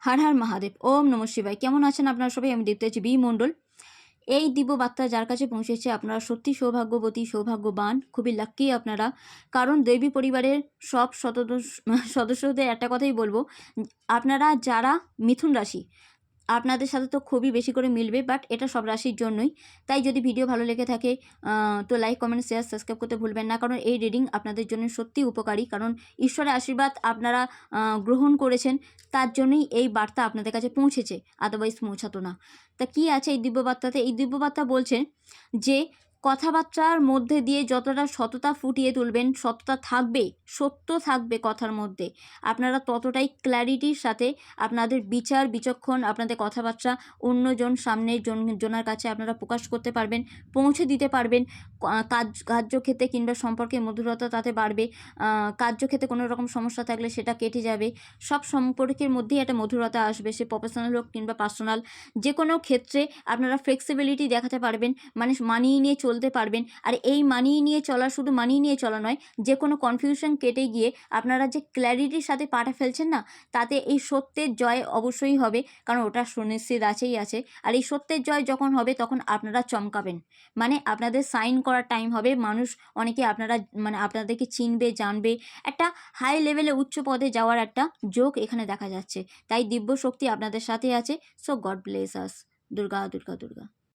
হর হর মহাদেব। ওম নমঃ শিবায়। কেমন আছেন আপনারা সবাই? আমি দেখতেছি বি মণ্ডল। এই দিব্য বার্তা যার কাছে পৌঁছেছে আপনারা সত্যি সৌভাগ্যবতী, সৌভাগ্যবান, খুবই লাক্কি আপনারা। কারণ দেবী পরিবারের সব সদস্যদের একটা কথাই বলবো, আপনারা যারা মিথুন রাশি, আপনাদের সাথে তো খুবই বেশি করে মিলবে, বাট এটা সব রাশির জন্যই। তাই যদি ভিডিও ভালো লেগে থাকে তো লাইক, কমেন্ট, শেয়ার, সাবস্ক্রাইব করতে ভুলবেন না। কারণ এই রিডিং আপনাদের জন্য সত্যি উপকারী। কারণ ঈশ্বরের আশীর্বাদ আপনারা গ্রহণ করেছেন, তার জন্যই এই বার্তা আপনাদের কাছে পৌঁছেছে, আদারওয়াইজ পৌঁছাতো না। তা কি আছে এই দিব্যবার্তাতে? এই দিব্যবার্তা বলছেন যে কথাবার্তার মধ্যে দিয়ে যতটা সততা ফুটিয়ে তুলবেন, সততা থাকবে, সত্য থাকবে কথার মধ্যে, আপনারা ততটাই ক্ল্যারিটির সাথে আপনাদের বিচার বিচক্ষণ, আপনাদের কথাবার্তা অন্যজন সামনের জনের কাছে আপনারা প্রকাশ করতে পারবেন, পৌঁছে দিতে পারবেন। কার্যক্ষেত্রে কিংবা সম্পর্কে মধুরতা তাতে বাড়বে। কার্যক্ষেত্রে কোনো রকম সমস্যা থাকলে সেটা কেটে যাবে। সব সম্পর্কের মধ্যেই একটা মধুরতা আসবে, সে প্রফেশনাল হোক কিংবা পার্সোনাল। যে কোনো ক্ষেত্রে আপনারা ফ্লেক্সিবিলিটি দেখাতে পারবেন, মানে মানিয়ে নিয়ে চলতে পারবেন। আর এই মানিয়ে নিয়ে চলা, শুধু মানিয়ে নিয়ে চলা নয়, যে কোনো কনফিউশন কেটে গিয়ে আপনারা যে ক্ল্যারিটির সাথে পাটা ফেলছেন না, তাতে এই সত্যের জয় অবশ্যই হবে। কারণ ওটা সুনিশ্চিত আছেই আছে। আর এই সত্যের জয় যখন হবে তখন আপনারা চমকাবেন, মানে আপনাদের সাইন করার টাইম হবে। মানুষ অনেকে মানে আপনাদেরকে চিনবে, জানবে। একটা হাই লেভেলে উচ্চ পদে যাওয়ার একটা যোগ এখানে দেখা যাচ্ছে। তাই দিব্য শক্তি আপনাদের সাথে আছে। সো গড ব্লেস আস। দুর্গা দুর্গা দুর্গা।